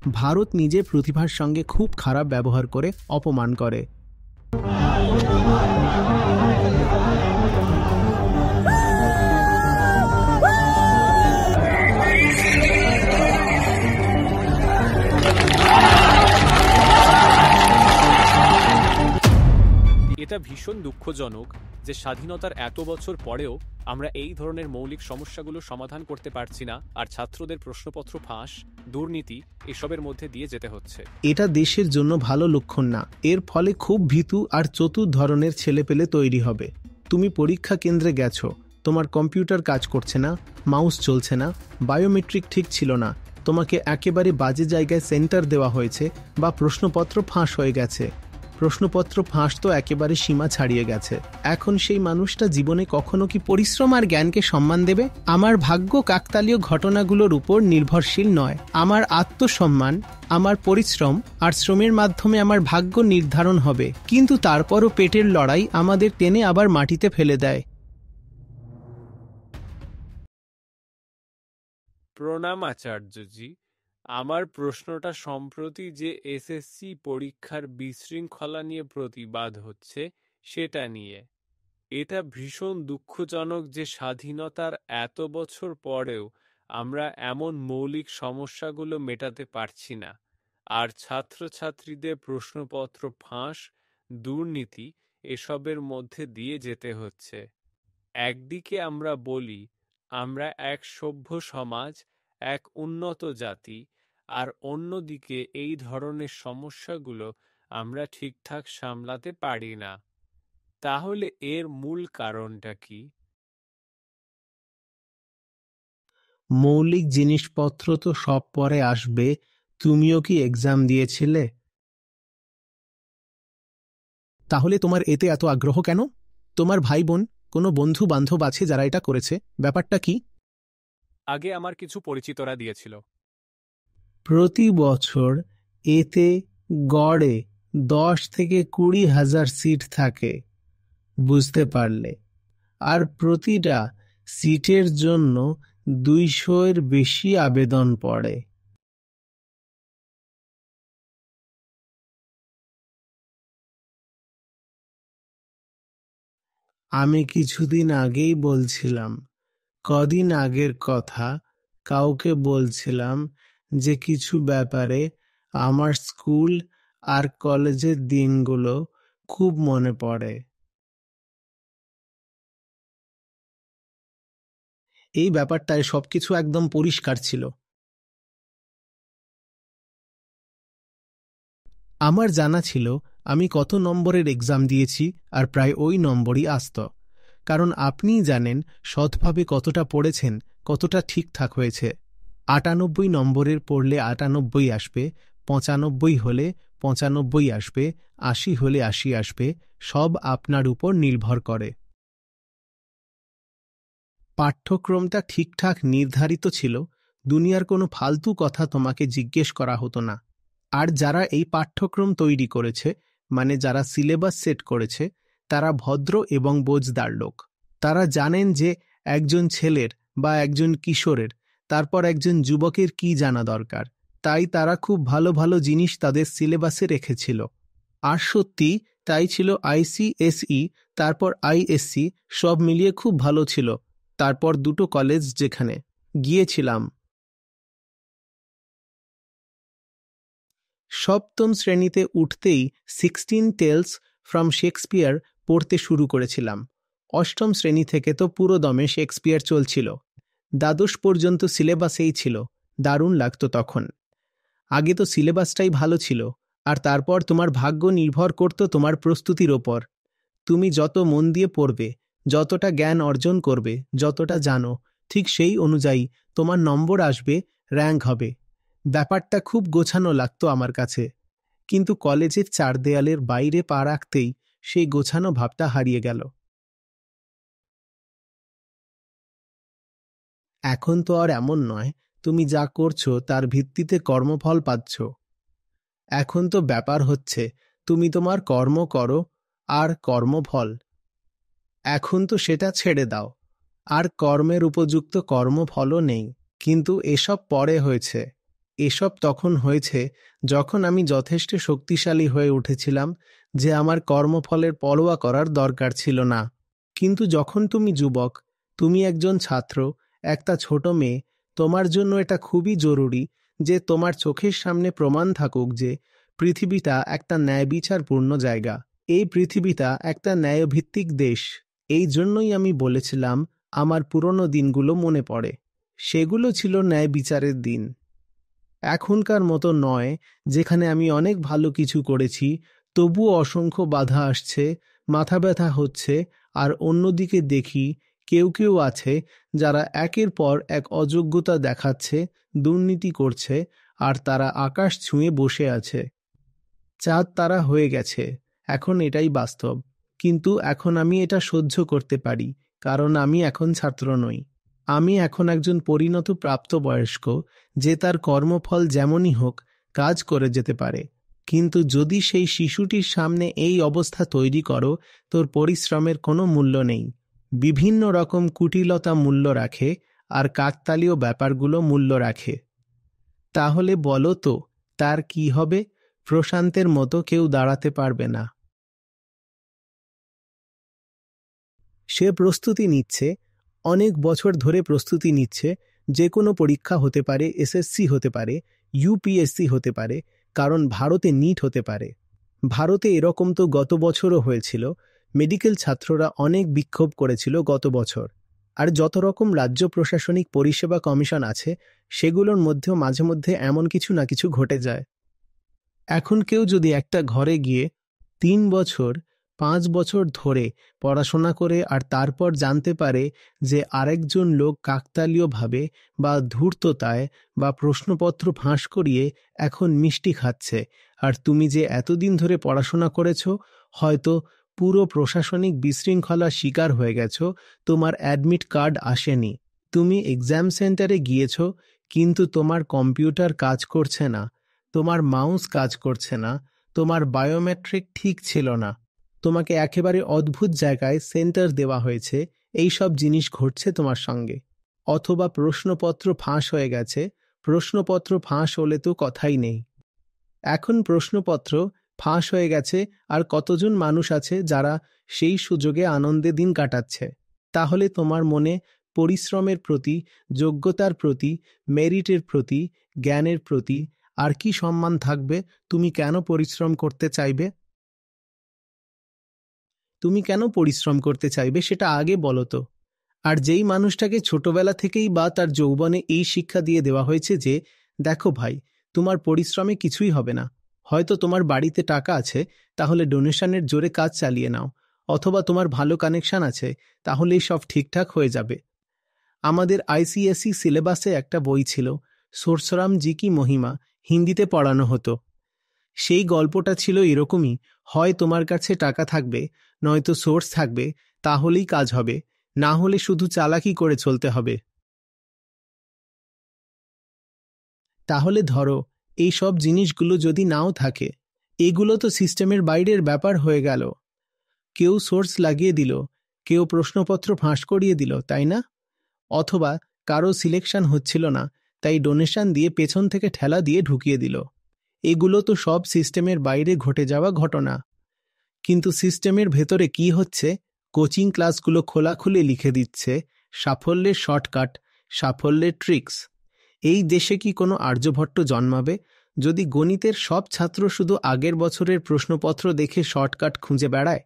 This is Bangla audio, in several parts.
ভারত নিজের প্রতিভার সঙ্গে খুব খারাপ ব্যবহার করে অপমান করে। এটা ভীষণ দুঃখজনক যে স্বাধীনতার এত বছর পরেও আমরা এই ধরনের মৌলিক সমস্যাগুলো সমাধান করতে পারছি না, আর ছাত্রদের প্রশ্নপত্র ফাঁস, দুর্নীতি এসবের মধ্যে দিয়ে যেতে হচ্ছে। এটা দেশের জন্য ভালো লক্ষণ না। এর ফলে খুব ভীতু আর চতুর ধরনের ছেলেপেলে তৈরি হবে। তুমি পরীক্ষা কেন্দ্রে গেছো, তোমার কম্পিউটার কাজ করছে না, মাউস চলছে না, বায়োমেট্রিক ঠিক ছিল না, তোমাকে একেবারে বাজে জায়গায় সেন্টার দেওয়া হয়েছে, বা প্রশ্নপত্র ফাঁস হয়ে গেছে। প্রশ্নপত্র ফাঁস তো একেবারে সীমা ছাড়িয়ে গেছে। এখন সেই মানুষটা জীবনে কখনো কি পরিশ্রম আর জ্ঞানকে সম্মান দেবে? আমার ভাগ্য কাকতালীয় ঘটনাগুলোর উপর নির্ভরশীল নয়। আমার আত্মসম্মান, আমার পরিশ্রম আর শ্রমের মাধ্যমে আমার ভাগ্য নির্ধারণ হবে। কিন্তু তারপরও পেটের লড়াই আমাদের টেনে আবার মাটিতে ফেলে দেয়। প্রণাম আচার্যজি। আমার প্রশ্নটা সম্প্রতি যে এসএসসি পরীক্ষার বিশৃঙ্খলা নিয়ে প্রতিবাদ হচ্ছে সেটা নিয়ে। এটা ভীষণ দুঃখজনক যে স্বাধীনতার এত বছর পরেও আমরা এমন মৌলিক সমস্যাগুলো মেটাতে পারছি না, আর ছাত্রছাত্রীদের প্রশ্নপত্র ফাঁস, দুর্নীতি এসবের মধ্যে দিয়ে যেতে হচ্ছে। একদিকে আমরা বলি আমরা এক সভ্য সমাজ, এক উন্নত জাতি, আর অন্যদিকে এই ধরনের সমস্যাগুলো আমরা ঠিকঠাক সামলাতে পারি না। তাহলে এর মূল কারণটা কি? মৌলিক জিনিসপত্র তো সব পরে আসবে। তুমিও কি এক্সাম দিয়েছিলে? তাহলে তোমার এতে এত আগ্রহ কেন? তোমার ভাই বোন, কোনো বন্ধু বান্ধব আছে যারা এটা করেছে? ব্যাপারটা কি? আগে আমার কিছু পরিচিতরা দিয়েছিল। প্রতি বছর এতে গড়ে 10 থেকে 20,000 সিট থাকে, বুঝতে পারলে? আর প্রতিটা সিটের জন্য 200-এর বেশি আবেদন পড়ে। আমি কিছুদিন আগেই বলছিলাম, কদিন আগের কথা, কাউকে বলছিলাম যে কিছু ব্যাপারে আমার স্কুল আর কলেজের দিনগুলো খুব মনে পড়ে। এই ব্যাপারটায় সবকিছু একদম পরিষ্কার ছিল। আমার জানা ছিল আমি কত নম্বরের এক্সাম দিয়েছি, আর প্রায় ওই নম্বরই আসত। কারণ আপনিই জানেন সৎভাবে কতটা পড়েছেন, কতটা ঠিকঠাক হয়েছে। 98 নম্বরের পড়লে 98 আসবে, 95 হলে 95 আসবে, 80 হলে 80 আসবে। সব আপনার উপর নির্ভর করে। পাঠ্যক্রমটা ঠিকঠাক নির্ধারিত ছিল, দুনিয়ার কোনো ফালতু কথা তোমাকে জিজ্ঞেস করা হতো না। আর যারা এই পাঠ্যক্রম তৈরি করেছে, মানে যারা সিলেবাস সেট করেছে, তারা ভদ্র এবং বোঝদার লোক। তারা জানেন যে একজন ছেলের বা একজন কিশোরের, তারপর একজন যুবকের কি জানা দরকার। তাই তারা খুব ভালো ভালো জিনিস তাদের সিলেবাসে রেখেছিল। আর সত্যি তাই ছিল। আইসিএসই, তারপর আইএসসি, সব মিলিয়ে খুব ভালো ছিল। তারপর দুটো কলেজ যেখানে গিয়েছিলাম, সপ্তম শ্রেণীতে উঠতেই 16 টেলস ফ্রম শেক্সপিয়ার পড়তে শুরু করেছিলাম। অষ্টম শ্রেণী থেকে তো পুরো দমে শেক্সপিয়ার চলছিল। দ্বাদশ পর্যন্ত সিলেবাসেই ছিল। দারুণ লাগতো তখন। আগে তো সিলেবাসটাই ভালো ছিল, আর তারপর তোমার ভাগ্য নির্ভর করত তোমার প্রস্তুতির ওপর। তুমি যত মন দিয়ে পড়বে, যতটা জ্ঞান অর্জন করবে, যতটা জানো, ঠিক সেই অনুযায়ী তোমার নম্বর আসবে, র্যাঙ্ক হবে। ব্যাপারটা খুব গোছানো লাগতো আমার কাছে। কিন্তু কলেজের 4 দেয়ালের বাইরে পা রাখতেই সেই গোছানো ভাবটা হারিয়ে গেল। এখন তো আর এমন নয়, তুমি যা করছো তার ভিত্তিতে কর্মফল পাচ্ছ। এখন তো ব্যাপার হচ্ছে তুমি তোমার কর্ম করো আর কর্মফল। এখন তো সেটা ছেড়ে দাও, আর কর্মের উপযুক্ত কর্মফলও নেই। কিন্তু এসব পরে হয়েছে। এসব তখন হয়েছে যখন আমি যথেষ্ট শক্তিশালী হয়ে উঠেছিলাম যে আমার কর্মফলের পরোয়া করার দরকার ছিল না। কিন্তু যখন তুমি যুবক, তুমি একজন ছাত্র, একটা ছোট মেয়ে, তোমার জন্য এটা খুবই জরুরি যে তোমার চোখের সামনে প্রমাণ থাকুক যে পৃথিবীটা একটা ন্যায়বিচারপূর্ণ জায়গা। এই পৃথিবীটা একটা ন্যায়ভিত্তিক দেশ। এই জন্যই আমি বলেছিলাম আমার পুরনো দিনগুলো মনে পড়ে। সেগুলো ছিল ন্যায় বিচারের দিন। এখনকার মতো নয়, যেখানে আমি অনেক ভালো কিছু করেছি তবুও অসংখ্য বাধা আসছে, মাথা ব্যথা হচ্ছে, আর অন্যদিকে দেখি কেউ কেউ আছে যারা একের পর এক অযোগ্যতা দেখাচ্ছে, দুর্নীতি করছে, আর তারা আকাশ ছুঁয়ে বসে আছে। চাঁদ তারা হয়ে গেছে, এখন এটাই বাস্তব। কিন্তু এখন আমি এটা সহ্য করতে পারি, কারণ আমি এখন ছাত্র নই। আমি এখন একজন পরিণত প্রাপ্তবয়স্ক যে তার কর্মফল যেমনই হোক কাজ করে যেতে পারে। কিন্তু যদি সেই শিশুটির সামনে এই অবস্থা তৈরি করো, তোর পরিশ্রমের কোনো মূল্য নেই। বিভিন্ন রকম কুটিলতা মূল্য রাখে, আর কাকতালীয় ব্যাপারগুলো মূল্য রাখে। তাহলে বলো তো তার কি হবে? প্রশান্তের মতো কেউ দাঁড়াতে পারবে না। সে প্রস্তুতি নিচ্ছে, অনেক বছর ধরে প্রস্তুতি নিচ্ছে। যে কোনো পরীক্ষা হতে পারে, এসএসসি হতে পারে, ইউপিএসসি হতে পারে, কারণ ভারতে নিট হতে পারে। ভারতে এরকম তো গত বছরও হয়েছিল। মেডিকেল ছাত্ররা অনেক বিক্ষোভ করেছিল গত বছর। আর যত রকম রাজ্য প্রশাসনিক পরিষেবা কমিশন আছে সেগুলোর মধ্যেও মাঝে মধ্যে এমন কিছু না কিছু ঘটে যায়। এখন কেউ যদি একটা ঘরে গিয়ে 3 বছর 5 বছর ধরে পড়াশোনা করে আর তারপর জানতে পারে যে আরেকজন লোক কাকতালীয়ভাবে বা ধূর্ততায় বা প্রশ্নপত্র ফাঁস করিয়ে এখন মিষ্টি খাচ্ছে, আর তুমি যে এতদিন ধরে পড়াশোনা করেছ, হয়তো পুরো প্রশাসনিক বিশৃঙ্খলার শিকার হয়ে গেছো, তোমার অ্যাডমিট কার্ড আসেনি, তুমি এক্সাম সেন্টারে গিয়েছ কিন্তু তোমার কম্পিউটার কাজ করছে না, তোমার মাউস কাজ করছে না, তোমার বায়োমেট্রিক ঠিক ছিল না, তোমাকে একেবারে অদ্ভুত জায়গায় সেন্টার দেওয়া হয়েছে, এই সব জিনিস ঘটছে তোমার সঙ্গে। অথবা প্রশ্নপত্র ফাঁস হয়ে গেছে। প্রশ্নপত্র ফাঁস হলে তো কথাই নেই। এখন প্রশ্নপত্র ফাঁস হয়ে গেছে, আর কতজন মানুষ আছে যারা সেই সুযোগে আনন্দে দিন কাটাচ্ছে। তাহলে তোমার মনে পরিশ্রমের প্রতি, যোগ্যতার প্রতি, মেরিটের প্রতি, জ্ঞানের প্রতি আর কি সম্মান থাকবে? তুমি কেন পরিশ্রম করতে চাইবে? তুমি কেন পরিশ্রম করতে চাইবে সেটা আগে বলো তো। আর যেই মানুষটাকে ছোটবেলা থেকেই বা তার যৌবনে এই শিক্ষা দিয়ে দেওয়া হয়েছে যে দেখো ভাই, তোমার পরিশ্রমে কিছুই হবে না, হয়তো তোমার বাড়িতে টাকা আছে, তাহলে ডোনেশনের জোরে কাজ চালিয়ে নাও, অথবা তোমার ভালো কানেকশন আছে, তাহলেই সব ঠিকঠাক হয়ে যাবে। আমাদের আইসিএসই সিলেবাসে একটা বই ছিল, সোরসরাম জি কি মহিমা, হিন্দিতে পড়ানো হতো। সেই গল্পটা ছিল এরকমই, হয় তোমার কাছে টাকা থাকবে, নয়তো সোর্স থাকবে, তাহলেই কাজ হবে, না হলে শুধু চালাকি করে চলতে হবে। তাহলে ধরো এই সব জিনিসগুলো যদি নাও থাকে, এগুলো তো সিস্টেমের বাইরের ব্যাপার হয়ে গেল। কেউ সোর্স লাগিয়ে দিল, কেউ প্রশ্নপত্র ফাঁস করিয়ে দিল, তাই না? অথবা কারো সিলেকশন হচ্ছিল না, তাই ডোনেশন দিয়ে পেছন থেকে ঠেলা দিয়ে ঢুকিয়ে দিল। এগুলো তো সব সিস্টেমের বাইরে ঘটে যাওয়া ঘটনা। কিন্তু সিস্টেমের ভেতরে কি হচ্ছে? কোচিং ক্লাসগুলো খোলাখুলি লিখে দিচ্ছে সাফল্যের শর্টকাট, সাফল্যের ট্রিক্স। এই দেশে কি কোনো আর্যভট্ট জন্মাবে যদি গণিতের সব ছাত্র শুধু আগের বছরের প্রশ্নপত্র দেখে শর্টকাট খুঁজে বেড়ায়?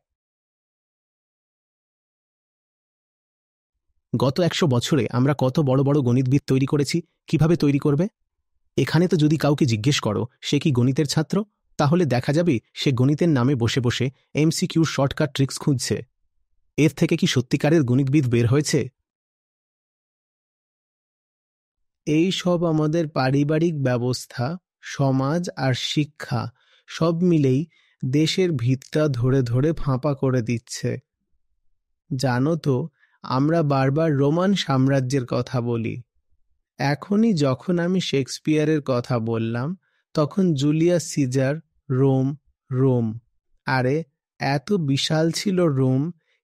গত 100 বছরে আমরা কত বড় বড় গণিতবিদ তৈরি করেছি। কিভাবে তৈরি করবে? এখানে তো যদি কাউকে জিজ্ঞেস করো সে কি গণিতের ছাত্র, তাহলে দেখা যাবে সে গণিতের নামে বসে বসে এমসিকিউর শর্টকাট ট্রিক্স খুঁজছে। এর থেকে কি সত্যিকারের গণিতবিদ বের হয়েছে? এই সব আমাদের পারিবারিক ব্যবস্থা, সমাজ আর শিক্ষা সব মিলেই দেশের ভিতটা ধরে ধরে ফাঁপা করে দিচ্ছে। জানো তো, আমরা বারবার রোমান সাম্রাজ্যের কথা বলি। এখনই যখন আমি শেক্সপিয়ারের কথা বললাম, তখন জুলিয়াস সিজার, রোম, রোম। আরে এত বিশাল ছিল রোম,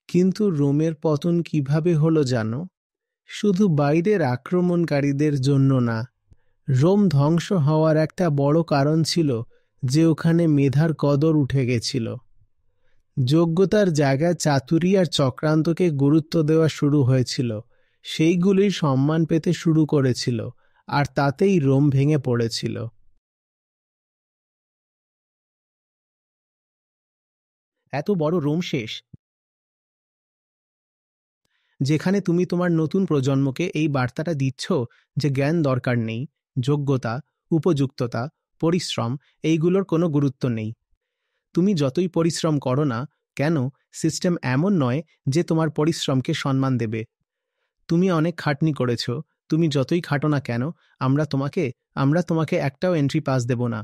কিন্তু রোমের পতন কিভাবে হলো জানো? শুধু বাইরের আক্রমণকারীদের জন্য না, রোম ধ্বংস হওয়ার একটা বড় কারণ ছিল যে ওখানে মেধার কদর উঠে গেছিল। যোগ্যতার জায়গায় চাতুরি আর চক্রান্তকে গুরুত্ব দেওয়া শুরু হয়েছিল, সেইগুলি সম্মান পেতে শুরু করেছিল, আর তাতেই রোম ভেঙে পড়েছিল। এত বড় রোম শেষ, যেখানে তুমি তোমার নতুন প্রজন্মকে এই বার্তাটা দিচ্ছ যে জ্ঞান দরকার নেই, যোগ্যতা, উপযুক্ততা, পরিশ্রম এইগুলোর কোনো গুরুত্ব নেই। তুমি যতই পরিশ্রম করো না কেন, সিস্টেম এমন নয় যে তোমার পরিশ্রমকে সম্মান দেবে। তুমি অনেক খাটনি করেছ, তুমি যতই খাটো না কেন, আমরা তোমাকে একটাও এন্ট্রি পাস দেব না।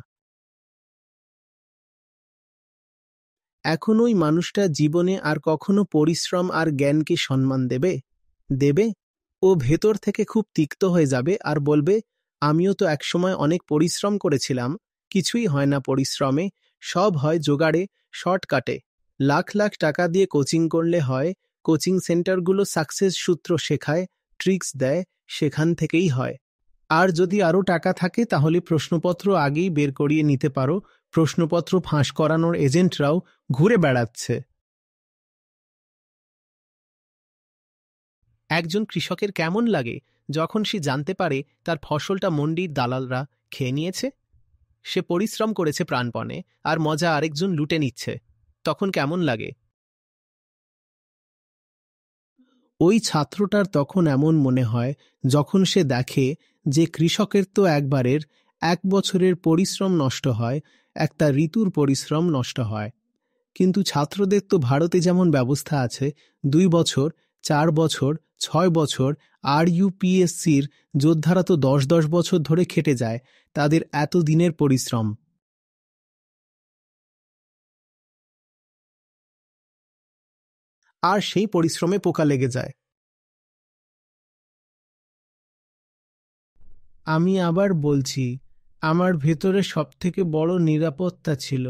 এখন ওই মানুষটা জীবনে আর কখনো পরিশ্রম আর জ্ঞানকে সম্মান দেবে? ও ভেতর থেকে খুব তিক্ত হয়ে যাবে আর বলবে, আমিও তো একসময় অনেক পরিশ্রম করেছিলাম, কিছুই হয় না পরিশ্রমে, সব হয় জোগাড়ে, শর্টকাটে। লাখ লাখ টাকা দিয়ে কোচিং করলে হয়, কোচিং সেন্টারগুলো সাকসেস সূত্র শেখায়, ট্রিক্স দেয়, সেখান থেকেই হয়। আর যদি আরও টাকা থাকে তাহলে প্রশ্নপত্র আগেই বের করিয়ে নিতে পারো, প্রশ্নপত্র ফাঁস করানোর এজেন্টরাও ঘুরে বেড়াচ্ছে। একজন কৃষকের কেমন লাগে যখন সে জানতে পারে তার ফসলটা মন্ডির দালালরা খেয়ে নিয়েছে? সে পরিশ্রম করেছে প্রাণপণে, আর মজা আরেকজন লুটে নিচ্ছে। তখন কেমন লাগে? ওই ছাত্রটার তখন এমন মনে হয় যখন সে দেখে যে কৃষকের তো এক বছরের পরিশ্রম নষ্ট হয়, একটা ঋতুর পরিশ্রম নষ্ট হয়। কিন্তু ছাত্রদের তো ভারতে যেমন ব্যবস্থা আছে, 2 বছর, 4 বছর, 6 বছর, আর ইউপিএসসির যোদ্ধারা তো 10 বছর ধরে খেটে যায়, তাদের এত দিনের পরিশ্রম। আর সেই পরিশ্রমে পোকা লেগে যায়। আমি আবার বলছি, আমার ভেতরে সবথেকে বড় নিরাপত্তা ছিল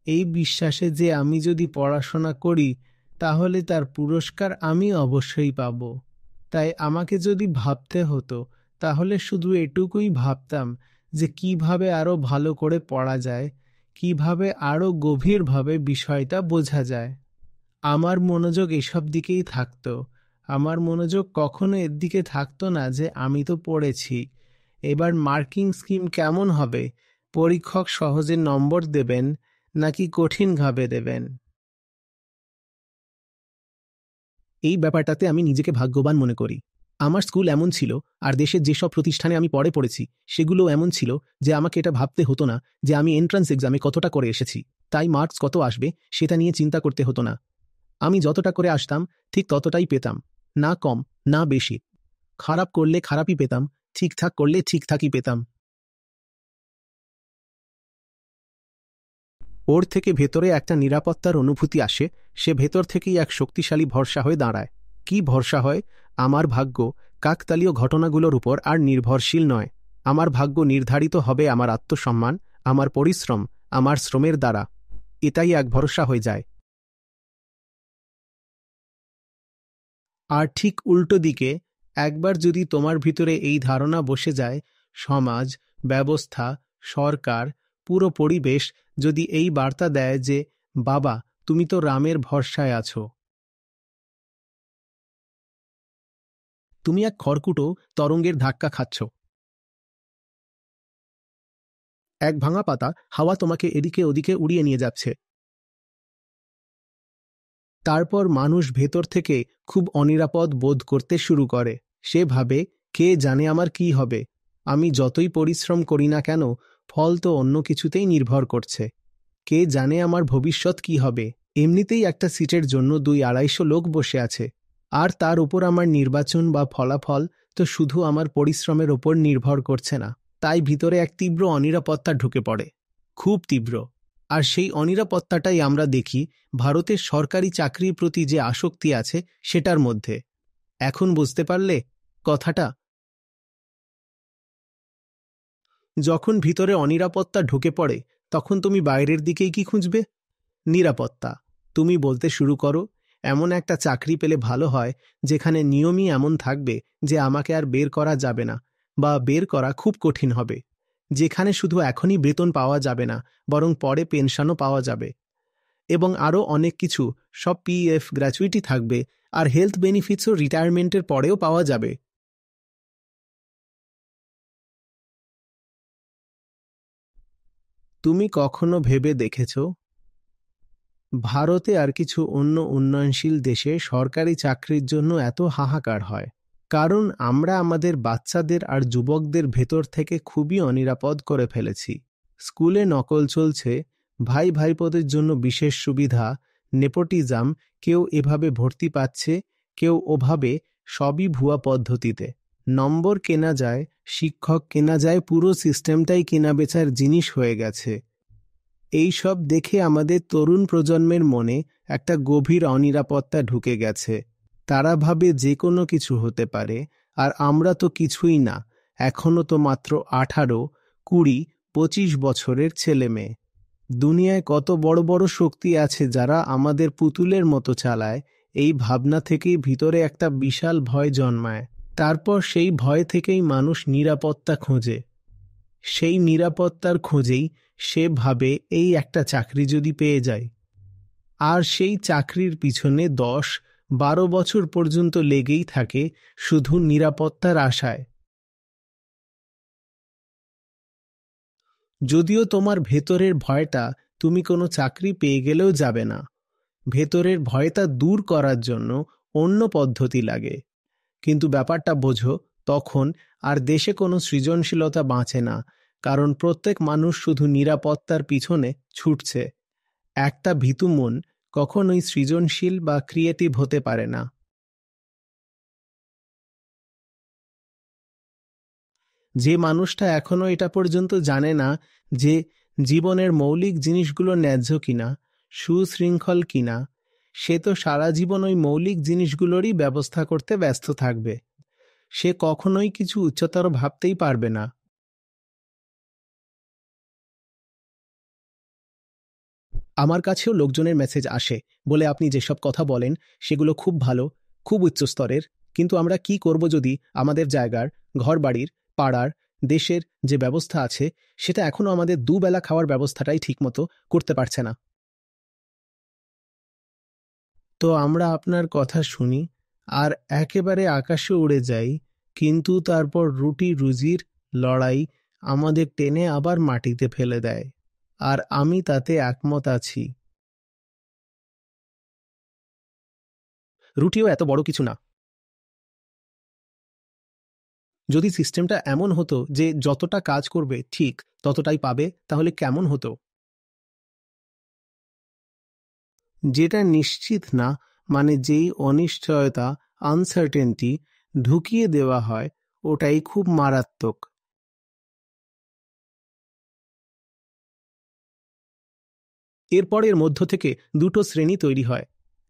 এই বিশ্বাসে যে আমি যদি পড়াশোনা করি তাহলে তার পুরস্কার আমি অবশ্যই পাব। তাই আমাকে যদি ভাবতে হতো তাহলে শুধু এটুকুই ভাবতাম যে কিভাবে আরো ভালো করে পড়া যায়, কিভাবে আরো গভীরভাবে বিষয়টা বোঝা যায়। আমার মনোযোগ এসব দিকেই থাকতো। আমার মনোযোগ কখনো এর দিকে থাকতো না যে আমি তো পড়েছি, এবার মার্কিং স্কিম কেমন হবে, পরীক্ষক সহজে নম্বর দেবেন নাকি কঠিনভাবে দেবেন। এই ব্যাপারটাতে আমি নিজেকে ভাগ্যবান মনে করি। আমার স্কুল এমন ছিল, আর দেশের যেসব প্রতিষ্ঠানে আমি পড়েছি সেগুলো এমন ছিল যে আমাকে এটা ভাবতে হতো না যে আমি এন্ট্রান্স এক্সামে কতটা করে এসেছি, তাই মার্কস কত আসবে সেটা নিয়ে চিন্তা করতে হতো না। আমি যতটা করে আসতাম ঠিক ততটাই পেতাম, না কম না বেশি। খারাপ করলে খারাপই পেতাম, ঠিকঠাক করলে ঠিকঠাকই পেতাম। ওর থেকে ভেতরে একটা নিরাপত্তার অনুভূতি আসে, সে ভেতর থেকেই এক শক্তিশালী ভরসা হয়ে দাঁড়ায়। কি ভরসা হয়? আমার ভাগ্য কাকতালীয় ঘটনাগুলোর উপর আর নির্ভরশীল নয়। আমার ভাগ্য নির্ধারিত হবে আমার আত্মসম্মান, আমার পরিশ্রম, আমার শ্রমের দ্বারা। এটাই এক ভরসা হয়ে যায়। আর ঠিক উল্টো দিকে, একবার যদি তোমার ভিতরে এই ধারণা বসে যায়, সমাজ, ব্যবস্থা, সরকার, পুরো পরিবেশ যদি এই বার্তা দেয় যে বাবা তুমি তো রামের ভরসায় আছো, তুমি এক খড়কুটো তরঙ্গের ধাক্কা খাচ্ছ। এক ভাঙা পাতা, হাওয়া তোমাকে এদিকে ওদিকে উড়িয়ে নিয়ে যাচ্ছে। তারপর মানুষ ভেতর থেকে খুব অনিরাপদ বোধ করতে শুরু করে। সে ভাবে, কে জানে আমার কি হবে, আমি যতই পরিশ্রম করি না কেন ফল তো অন্য কিছুতেই নির্ভর করছে। কে জানে আমার ভবিষ্যৎ কি হবে, এমনিতেই একটা সিটের জন্য 200-250 লোক বসে আছে, আর তার উপর আমার নির্বাচন বা ফলাফল তো শুধু আমার পরিশ্রমের ওপর নির্ভর করছে না। তাই ভিতরে এক তীব্র অনিরাপত্তা ঢুকে পড়ে, খুব তীব্র। আর সেই অনিরাপত্তাটাই আমরা দেখি ভারতের সরকারি চাকরির প্রতি যে আসক্তি আছে সেটার মধ্যে। এখন বুঝতে পারলে কথাটা? যখন ভিতরে অনিরাপত্তা ঢুকে পড়ে তখন তুমি বাইরের দিকেই কি খুঁজবে? নিরাপত্তা। তুমি বলতে শুরু করো, এমন একটা চাকরি পেলে ভালো হয় যেখানে নিয়মই এমন থাকবে যে আমাকে আর বের করা যাবে না, বা বের করা খুব কঠিন হবে, যেখানে শুধু এখনই বেতন পাওয়া যাবে না, বরং পরে পেনশনও পাওয়া যাবে। এবং আরও অনেক কিছু, সব পিএফ গ্র্যাচুইটি থাকবে, আর হেলথ বেনিফিটসও রিটায়ারমেন্টের পরেও পাওয়া যাবে। তুমি কখনো ভেবে দেখেছ ভারতে আর কিছু অন্য উন্নয়নশীল দেশে সরকারি চাকরির জন্য এত হাহাকার হয়? কারণ আমরা আমাদের বাচ্চাদের আর যুবকদের ভেতর থেকে খুবই অনিরাপদ করে ফেলেছি। স্কুলে নকল চলছে, ভাই ভাইপোদের জন্য বিশেষ সুবিধা, নেপোটিজম, কেউ এভাবে ভর্তি পাচ্ছে, কেউ ওভাবে, সবই ভুয়া পদ্ধতিতে। নম্বর কেনা যায়, শিক্ষক কেনা যায়, পুরো সিস্টেমটাই কেনাবেচার জিনিস হয়ে গেছে। এই সব দেখে আমাদের তরুণ প্রজন্মের মনে একটা গভীর অনিরাপত্তা ঢুকে গেছে। তারা ভাবে যে কোনো কিছু হতে পারে, আর আমরা তো কিছুই না, এখনো তো মাত্র 18, 20, 25 বছরের ছেলে মেয়ে। দুনিয়ায় কত বড় বড় শক্তি আছে যারা আমাদের পুতুলের মতো চালায়, এই ভাবনা থেকেই ভিতরে একটা বিশাল ভয় জন্মায়। তারপর সেই ভয় থেকেই মানুষ নিরাপত্তা খোঁজে। সেই নিরাপত্তার খোঁজেই সে ভাবে এই একটা চাকরি যদি পেয়ে যায়, আর সেই চাকরির পিছনে 10-12 বছর পর্যন্ত লেগেই থাকে শুধু নিরাপত্তার আশায়। যদিও তোমার ভেতরের ভয়টা তুমি কোনো চাকরি পেয়ে গেলেও যাবে না, ভেতরের ভয়টা দূর করার জন্য অন্য পদ্ধতি লাগে। কিন্তু ব্যাপারটা বোঝো, তখন আর দেশে কোনো সৃজনশীলতা বাঁচে না, কারণ প্রত্যেক মানুষ শুধু নিরাপত্তার পিছনে ছুটছে। একটা ভীতু মন কখনোই সৃজনশীল বা ক্রিয়েটিভ হতে পারে না। যে মানুষটা এখনো এটা পর্যন্ত জানে না যে জীবনের মৌলিক জিনিসগুলো ন্যায্য কিনা, সুশৃঙ্খল কিনা, সে তো সারা জীবন ওই মৌলিক জিনিসগুলোরই ব্যবস্থা করতে ব্যস্ত থাকবে। সে কখনোই কিছু উচ্চতর ভাবতেই পারবে না। আমার কাছেও লোকজনের মেসেজ আসে, বলে আপনি যেসব কথা বলেন সেগুলো খুব ভালো, খুব উচ্চস্তরের, কিন্তু আমরা কি করব যদি আমাদের জায়গার, ঘরবাড়ির, পাড়ার, দেশের যে ব্যবস্থা আছে সেটা এখনো আমাদের দুবেলা খাওয়ার ব্যবস্থাটাই ঠিকমতো করতে পারছে না। তো আমরা আপনার কথা শুনি আর একেবারে আকাশে উড়ে যাই, কিন্তু তারপর রুটি রুজির লড়াই আমাদের টেনে আবার মাটিতে ফেলে দেয়। আর আমি তাতে একমত আছি। রুটিও এত বড় কিছু না। যদি সিস্টেমটা এমন হতো যে যতটা কাজ করবে ঠিক ততটাই পাবে, তাহলে কেমন হতো? যেটা নিশ্চিত না, মানে যেই অনিশ্চয়তা, আনসার্টেনটি ঢুকিয়ে দেওয়া হয়, ওটাই খুব মারাত্মক। এরপর এর মধ্য থেকে দুটো শ্রেণী তৈরি হয়।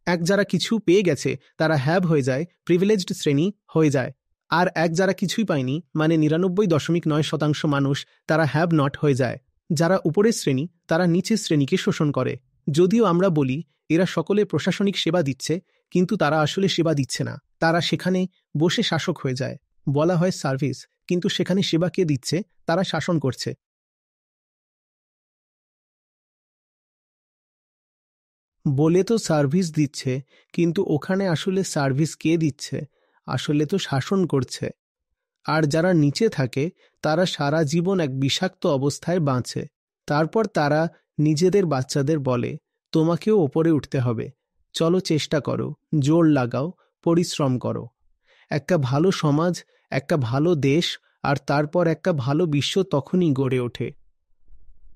এক যারা কিছু পেয়ে গেছে তারা হ্যাভ হয়ে যায়, প্রিভিলেজড শ্রেণী হয়ে যায়। আর এক যারা কিছুই পায়নি, মানে 99.9% মানুষ, তারা হ্যাভ নট হয়ে যায়। যারা উপরের শ্রেণী তারা নিচের শ্রেণীকে শোষণ করে। যদিও আমরা বলি এরা সকলে প্রশাসনিক সেবা দিচ্ছে, কিন্তু তারা আসলে সেবা দিচ্ছে না, তারা সেখানে বসে শাসক হয়ে যায়। বলা হয় সার্ভিস, কিন্তু সেখানে সেবা কে দিচ্ছে? তারা শাসন করছে। বলে তো সার্ভিস দিচ্ছে, কিন্তু ওখানে আসলে সার্ভিস কে দিচ্ছে? আসলে তো শাসন করছে। আর যারা নিচে থাকে তারা সারা জীবন এক বিষাক্ত অবস্থায় বাঁচে। তারপর তারা নিজেদের বাচ্চাদের বলে, তোমাকেও ওপরে উঠতে হবে, চলো চেষ্টা করো, জোর লাগাও, পরিশ্রম করো। একটা ভালো সমাজ, একটা ভালো দেশ, আর তারপর একটা ভালো বিশ্ব তখনই গড়ে ওঠে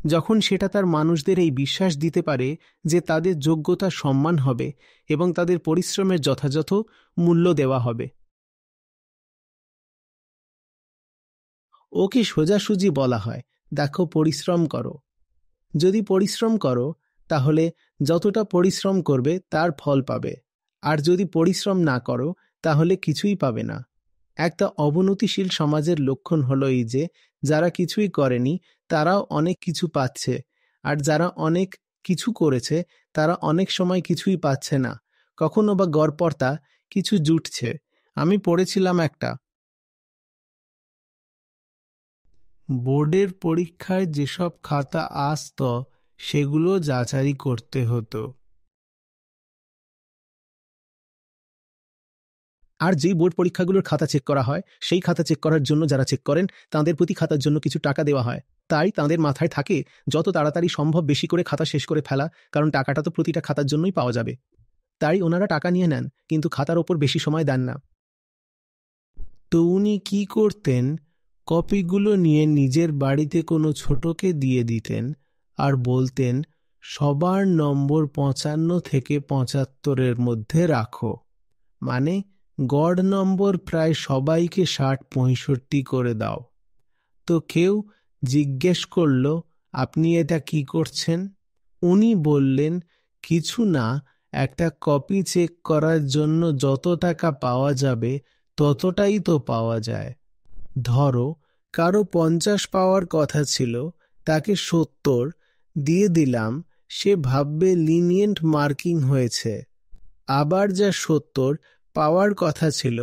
যখন সেটা তার মানুষদের এই বিশ্বাস দিতে পারে যে তাদের যোগ্যতা সম্মান হবে এবং তাদের পরিশ্রমের যথাযথ মূল্য দেওয়া হবে। ওকে সোজাসুজি বলা হয়, দেখো পরিশ্রম করো। যদি পরিশ্রম করো তাহলে যতটা পরিশ্রম করবে তার ফল পাবে, আর যদি পরিশ্রম না করো তাহলে কিছুই পাবে না। একটা অবনতিশীল সমাজের লক্ষণ হলো এই যে যারা কিছুই করেনি তারাও অনেক কিছু পাচ্ছে, আর যারা অনেক কিছু করেছে তারা অনেক সময় কিছুই পাচ্ছে না, কখনো বা গড়পড়তা কিছু জুটছে। আমি পড়েছিলাম একটা বোর্ডের পরীক্ষায় যেসব খাতা আসতো সেগুলো যাচাই করতে হতো। আর যেই বোর্ড পরীক্ষাগুলোর খাতা চেক করা হয় সেই খাতা চেক করার জন্য যারা চেক করেন তাঁদের প্রতি খাতার জন্য কিছু টাকা দেওয়া হয়। তাই তাঁদের মাথায় থাকে যত তাড়াতাড়ি সম্ভব বেশি করে খাতা শেষ করে ফেলা, কারণ টাকাটা তো প্রতিটা খাতার জন্যই পাওয়া যাবে। তাই ওনারা টাকা নিয়ে নেন, কিন্তু খাতার ওপর বেশি সময় দেন না। তো উনি কি করতেন, কপিগুলো নিয়ে নিজের বাড়িতে কোনো ছোটকে দিয়ে দিতেন আর বলতেন সবার নম্বর 55 থেকে 75-এর মধ্যে রাখো। মানে গড় নম্বর প্রায় সবাইকে 60-65 করে দাও। তো কেউ জিজ্ঞেস করল, আপনি এটা কি করছেন? উনি বললেন, কিছু না, একটা কপি চেক করার জন্য যত টাকা পাওয়া যাবে ততটাই তো পাওয়া যায়। ধরো কারো 50 পাওয়ার কথা ছিল, তাকে 70 দিয়ে দিলাম, সে ভাববে লিনিয়েন্ট মার্কিং হয়েছে। আবার যা 70 পাওয়ার কথা ছিল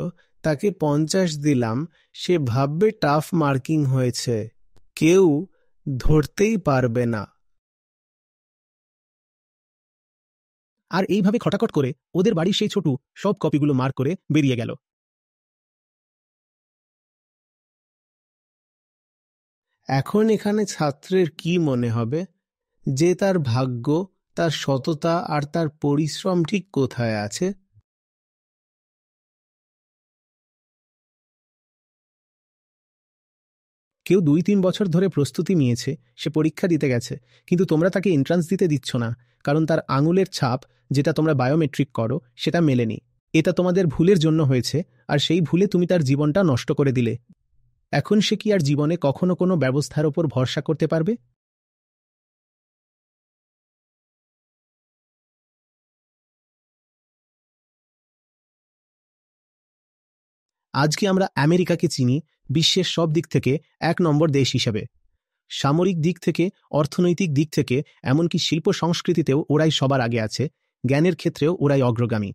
তাকে 50 দিলাম, সে ভাববে টাফ মার্কিং হয়েছে। কেউ ধরতেই পারবে না। আর এইভাবে খটাখট করে ওদের বাড়ির সেই ছোটু সব কপিগুলো মার্ক করে বেরিয়ে গেল। এখন এখানে ছাত্রের কি মনে হবে যে তার ভাগ্য, তার সততা আর তার পরিশ্রম ঠিক কোথায় আছে? কেউ 2-3 বছর ধরে প্রস্তুতি নিয়েছে, সে পরীক্ষা দিতে গেছে, কিন্তু তোমরা তাকে এন্ট্রান্স দিতে দিচ্ছ না, কারণ তার আঙুলের ছাপ, যেটা তোমরা বায়োমেট্রিক করো, সেটা মেলেনি। এটা তোমাদের ভুলের জন্য হয়েছে, আর সেই ভুলে তুমি তার জীবনটা নষ্ট করে দিলে। এখন সে কি আর জীবনে কখনো কোনো ব্যবস্থার ওপর ভরসা করতে পারবে? আজকে আমরা আমেরিকাকে চিনি বিশ্বের সব দিক থেকে 1 নম্বর দেশ হিসেবে। সামরিক দিক থেকে, অর্থনৈতিক দিক থেকে, এমনকি শিল্প সংস্কৃতিতেও ওরাই সবার আগে আছে। জ্ঞানের ক্ষেত্রেও ওরাই অগ্রগামী।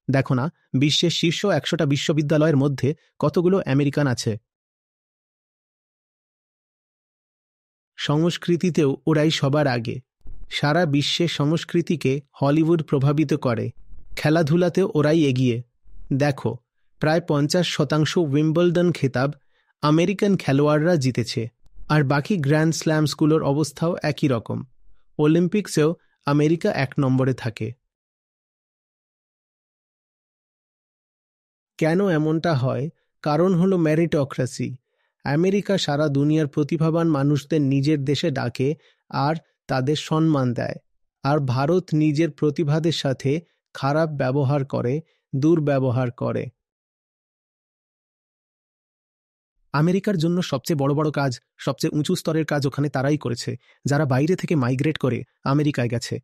দেখো না, বিশ্বের শীর্ষ 100টা বিশ্ববিদ্যালয়ের মধ্যে কতগুলো আমেরিকান আছে। সংস্কৃতিতেও ওরাই সবার আগে। সারা বিশ্বের সংস্কৃতিকে হলিউড প্রভাবিত করে। খেলাধুলাতেও ওরাই এগিয়ে। দেখো, প্রায় 50% উইম্বলডন খেতাব আমেরিকান খেলোয়াড়রা জিতেছে। আর বাকি গ্র্যান্ড স্ল্যামসগুলোর অবস্থাও একই রকম। অলিম্পিক্সেও আমেরিকা 1 নম্বরে থাকে। কেন এমনটা হয়? কারণ হলো মেরিটোক্রেসি। আমেরিকা সারা দুনিয়ার প্রতিভাবান মানুষদের নিজের দেশে ডাকে আর তাদের সম্মান দেয়। আর ভারত নিজের প্রতিভাদের সাথে খারাপ ব্যবহার করে, দুর্ব্যবহার করে। আমেরিকার জন্য সবচেয়ে বড় বড় কাজ, সবচেয়ে উঁচু স্তরের কাজ ওখানে তারাই করেছে, যারা বাইরে থেকে মাইগ্রেট করে আমেরিকায় গেছে।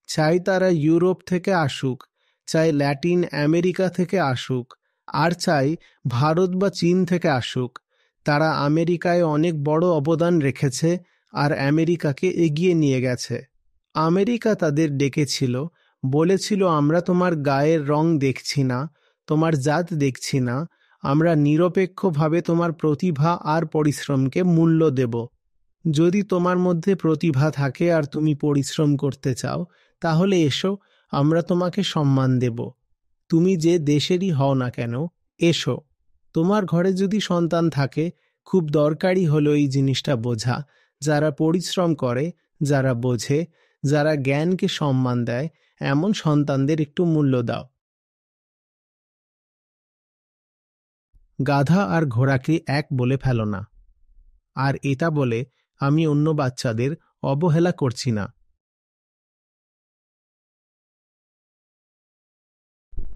চাই তারা ইউরোপ থেকে আসুক, চাই ল্যাটিন আমেরিকা থেকে আসুক, আর চাই ভারত বা চীন থেকে আসুক, তারা আমেরিকায় অনেক বড় অবদান রেখেছে আর আমেরিকাকে এগিয়ে নিয়ে গেছে। আমেরিকা তাদের ডেকেছিল, বলেছিল আমরা তোমার গায়ের রং দেখছি না, তোমার জাত দেখছি না, আমরা নিরপেক্ষভাবে তোমার প্রতিভা আর পরিশ্রমকে মূল্য দেব। যদি তোমার মধ্যে প্রতিভা থাকে আর তুমি পরিশ্রম করতে চাও, তাহলে এসো, আমরা তোমাকে সম্মান দেব। তুমি যে দেশেরই হও না কেন, এসো। তোমার ঘরে যদি সন্তান থাকে, খুব দরকারি হলো এই জিনিসটা বোঝা, যারা পরিশ্রম করে, যারা বোঝে, যারা জ্ঞানকে সম্মান দেয়, এমন সন্তানদের একটু মূল্য দাও। গাধা আর ঘোড়াকে এক বলে ফেলো না। আর এটা বলে আমি অন্য বাচ্চাদের অবহেলা করছি না।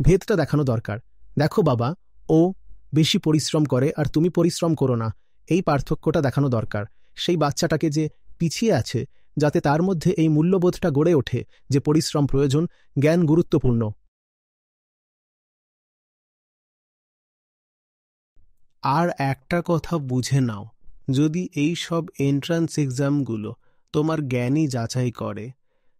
ভেদটা দেখানো দরকার। দেখো বাবা, ও বেশি পরিশ্রম করে আর তুমি পরিশ্রম করো না, এই পার্থক্যটা দেখানো দরকার। সেই বাচ্চাটাকে যে পিছিয়ে আছে, যাতে তার মধ্যে এই মূল্যবোধটা গড়ে ওঠে যে পরিশ্রম প্রয়োজন, জ্ঞান গুরুত্বপূর্ণ। আর একটা কথা বুঝে নাও, যদি এই সব এন্ট্রান্স এক্সামগুলো তোমার জ্ঞানই যাচাই করে,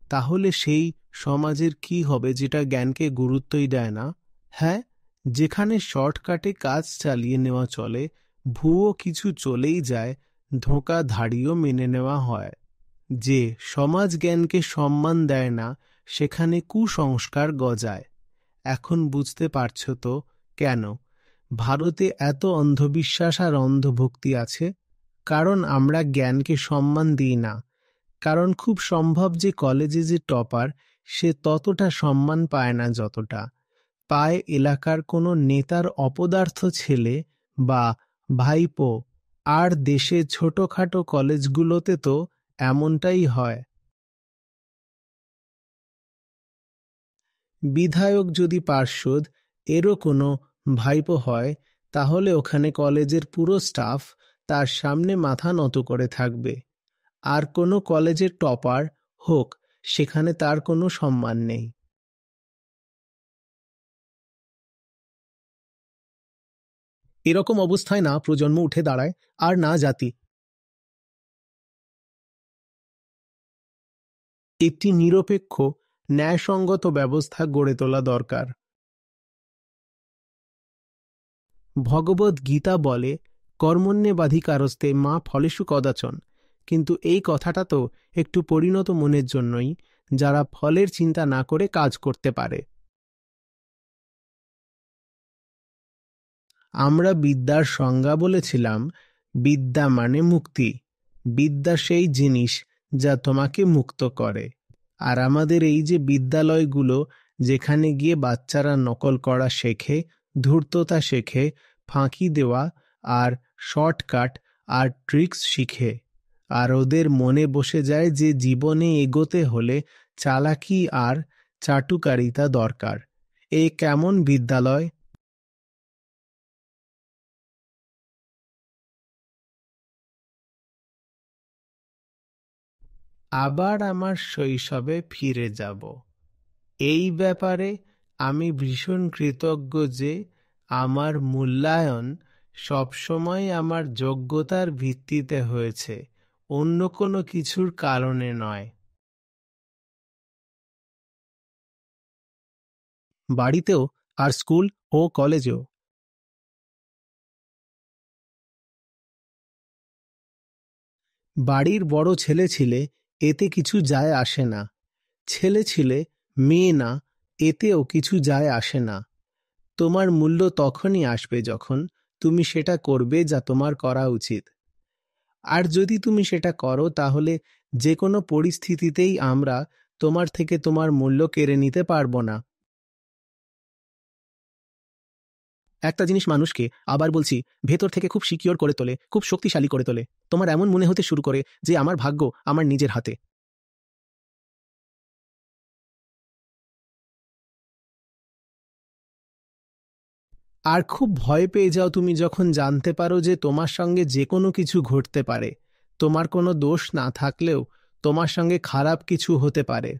তাহলে সেই সমাজের কি হবে যেটা জ্ঞানকে গুরুত্বই দেয় না? হ্যাঁ, যেখানে শর্টকাটে কাজ চালিয়ে নেওয়া চলে, ভুয়ো কিছু চলেই যায়, ধোঁকাধাড়িও মেনে নেওয়া হয়। যে সমাজ জ্ঞানকে সম্মান দেয় না, সেখানে কুসংস্কার গজায়। এখন বুঝতে পারছো তো কেন ভারতে এত অন্ধবিশ্বাস আর অন্ধভক্তি আছে? কারণ আমরা জ্ঞানকে সম্মান দিই না। কারণ খুব সম্ভব যে কলেজে যে টপার, সে ততটা সম্মান পায় না যতটা পায় এলাকার কোনো নেতার অপদার্থ ছেলে বা ভাইপো। আর দেশে ছোটখাটো কলেজগুলোতে তো এমনটাই হয়। বিধায়ক যদি পার্ষদ এরও কোনো ভাইপো হয়, তাহলে ওখানে কলেজের পুরো স্টাফ তার সামনে মাথা নত করে থাকবে। আর কোনো কলেজের টপার হোক, সেখানে তার কোনো সম্মান নেই। এরকম অবস্থায় না প্রজন্ম উঠে দাঁড়ায় আর না জাতি। একটি নিরপেক্ষ, ন্যায়সঙ্গত ব্যবস্থা গড়ে তোলা দরকার। ভগবদ্ গীতা বলে, কর্মণ্যেবাধিকারস্তে মা ফলেষু কদাচন। কিন্তু এই কথাটা তো একটু পরিণত মনের জন্যই, যারা ফলের চিন্তা না করে কাজ করতে পারে। আমরা বিদ্যার সংজ্ঞা বলেছিলাম, বিদ্যা মানে মুক্তি। বিদ্যা সেই জিনিস যা তোমাকে মুক্ত করে। আর আমাদের এই যে বিদ্যালয়গুলো, যেখানে গিয়ে বাচ্চারা নকল করা শেখে, ধূর্ততা শেখে, ফাঁকি দেওয়া আর শর্টকাট আর ট্রিক্স শিখে, আর ওদের মনে বসে যায় যে জীবনে এগোতে হলে চালাকি আর চাটুকারিতা দরকার। এ কেমন বিদ্যালয়? আবার আমার শৈশবে ফিরে যাব। এই ব্যাপারে আমি ভীষণ কৃতজ্ঞ যে আমার মূল্যায়ন সবসময় আমার যোগ্যতার ভিত্তিতে হয়েছে, অন্য কোনো কিছুর কারণে নয়। বাড়িতেও আর স্কুল ও কলেজেও। বাড়ির বড় ছেলে ছিলে, এতে কিছু যায় আসে না। ছেলে ছিলে, মেয়ে না, এতেও কিছু যায় আসে না। তোমার মূল্য তখনই আসবে যখন তুমি সেটা করবে যা তোমার করা উচিত। আর যদি তুমি সেটা করো, তাহলে যে কোনো পরিস্থিতিতেই আমরা তোমার থেকে তোমার মূল্য কেড়ে নিতে পারবো না। একটা জিনিস মানুষকে, আবার বলছি, ভেতর থেকে খুব সিকিওর করে তোলে, খুব শক্তিশালী করে তোলে। তোমার এমন মনে হতে শুরু করে যে আমার ভাগ্য আমার নিজের হাতে। আর খুব ভয় পেয়ে যাও তুমি যখন জানতে পারো যে তোমার সঙ্গে যে কোনো কিছু ঘটতে পারে। তোমার কোনো দোষ না থাকলেও তোমার সঙ্গে খারাপ কিছু হতে পারে।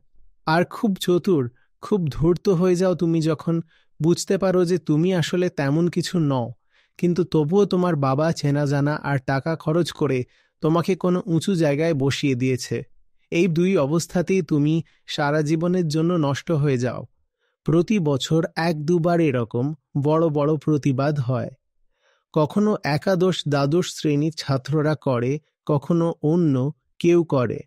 আর খুব চতুর, খুব ধূর্ত হয়ে যাও তুমি যখন বুঝতে পারো যে তুমি আসলে তেমন কিছু নও, কিন্তু তবুও তোমার বাবা চেনা জানা আর টাকা খরচ করে তোমাকে কোনো উঁচু জায়গায় বসিয়ে দিয়েছে। এই দুই অবস্থাতেই তুমি সারা জীবনের জন্য নষ্ট হয়ে যাও। প্রতি বছর এক দুবার এরকম বড় বড় প্রতিবাদ হয়। কখনো একাদশ দ্বাদশ শ্রেণীর ছাত্ররা করে, কখনো অন্য কেউ করে।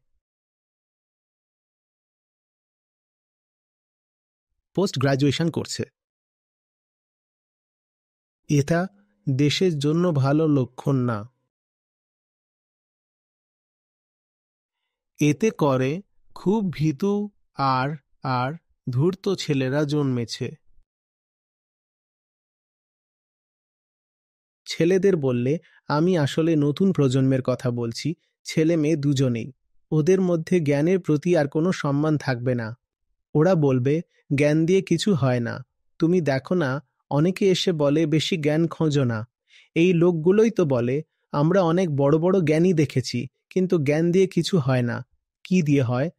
পোস্ট গ্রাজুয়েশন করছে। এটা দেশের জন্য ভালো লক্ষণ না। এতে করে খুব ভীতু আর আর ধূর্ত ছেলেরা জন্মেছে। ছেলেদের বললে আমি আসলে নতুন প্রজন্মের কথা বলছি, ছেলে মেয়ে দুজনেই। ওদের মধ্যে জ্ঞানের প্রতি আর কোনো সম্মান থাকবে না। ওরা বলবে জ্ঞান দিয়ে কিছু হয় না। তুমি দেখো না, অনেকে এসে বলে বেশি জ্ঞান খোঁজো না। এই লোকগুলোই তো বলে আমরা অনেক বড় বড় জ্ঞানী দেখেছি, কিন্তু জ্ঞান দিয়ে কিছু হয় না। কি দিয়ে হয়?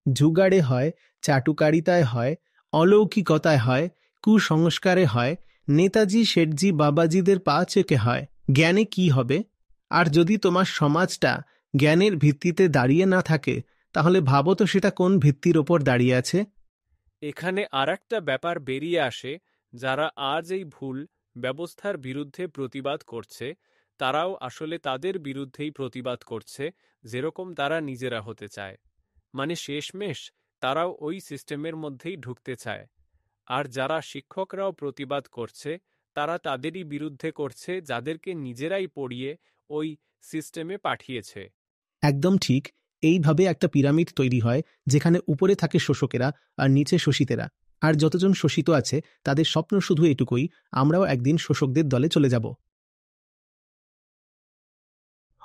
জুগাড়ে হয়, চাটুকারিতায় হয়, অলৌকিকতায় হয়, কুসংস্কারে হয়, নেতাজি শেঠজি বাবাজিদের পা চেকে হয়। জ্ঞানে কি হবে? আর যদি তোমার সমাজটা জ্ঞানের ভিত্তিতে দাঁড়িয়ে না থাকে, তাহলে ভাবো তো সেটা কোন ভিত্তির ওপর দাঁড়িয়ে আছে। এখানে আরেকটা ব্যাপার বেরিয়ে আসে, যারা আজ এই ভুল ব্যবস্থার বিরুদ্ধে প্রতিবাদ করছে তারাও আসলে তাদের বিরুদ্ধেই প্রতিবাদ করছে, যেরকম তারা নিজেরা হতে চায়। মানে শেষমেশ তারাও ওই সিস্টেমের মধ্যেই ঢুকতে চায়। আর যারা শিক্ষকরাও প্রতিবাদ করছে তারা তাদেরই বিরুদ্ধে করছে, যাদেরকে নিজেরাই পড়িয়ে ওই সিস্টেমে পাঠিয়েছে। একদম ঠিক। এইভাবে একটা পিরামিড তৈরি হয়, যেখানে উপরে থাকে শোষকেরা আর নিচে শোষিতেরা। আর যতজন শোষিত আছে তাদের স্বপ্ন শুধু এটুকুই, আমরাও একদিন শোষকদের দলে চলে যাব।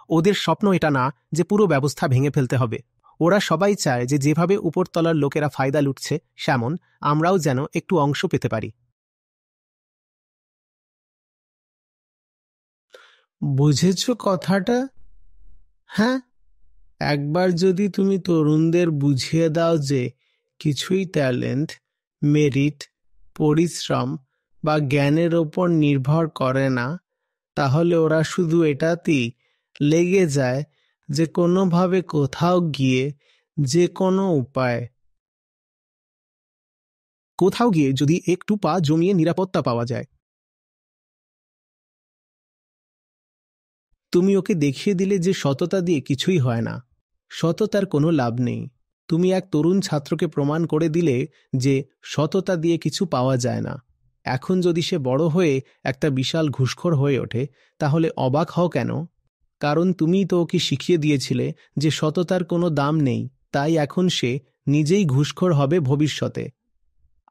ওদের স্বপ্ন এটা না যে পুরো ব্যবস্থা ভেঙে ফেলতে হবে। ওরা সবাই চায় যে যেভাবে উপরতলার লোকেরা ফায়দা লুটছে, সেমন আমরাও যেন একটু অংশ পেতে পারি। বুঝেছ কথাটা? হ্যাঁ, একবার যদি তুমি তরুণদের বুঝিয়ে দাও যে কিছুই ট্যালেন্ট, মেরিট, পরিশ্রম বা জ্ঞানের ওপর নির্ভর করে না, তাহলে ওরা শুধু এটাতেই লেগে যায় যে কোনোভাবে কোথাও গিয়ে, যে কোনো উপায় কোথাও গিয়ে যদি একটু পা জমিয়ে নিরাপত্তা পাওয়া যায়। তুমি ওকে দেখিয়ে দিলে যে সততা দিয়ে কিছুই হয় না, সততার কোনো লাভ নেই। তুমি এক তরুণ ছাত্রকে প্রমাণ করে দিলে যে সততা দিয়ে কিছু পাওয়া যায় না। এখন যদি সে বড় হয়ে একটা বিশাল ঘুষখোর হয়ে ওঠে, তাহলে অবাক হও কেন? কারণ তুমিই তো ওকে শিখিয়ে দিয়েছিলে যে সততার কোনো দাম নেই। তাই এখন সে নিজেই ঘুষখোর হবে ভবিষ্যতে।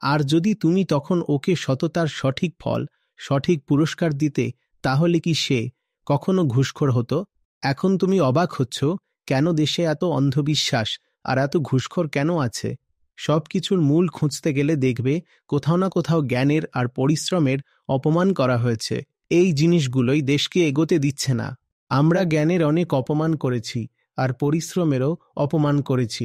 আর যদি তুমি তখন ওকে সততার সঠিক ফল, সঠিক পুরস্কার দিতে, তাহলে কি সে কখনো ঘুষখোর হতো? এখন তুমি অবাক হচ্ছ কেন দেশে এত অন্ধবিশ্বাস আর এত ঘুষখোর কেন আছে। সব কিছুর মূল খুঁজতে গেলে দেখবে কোথাও না কোথাও জ্ঞানের আর পরিশ্রমের অপমান করা হয়েছে। এই জিনিসগুলোই দেশকে এগোতে দিচ্ছে না। আমরা জ্ঞানের অনেক অপমান করেছি আর পরিশ্রমেরও অপমান করেছি।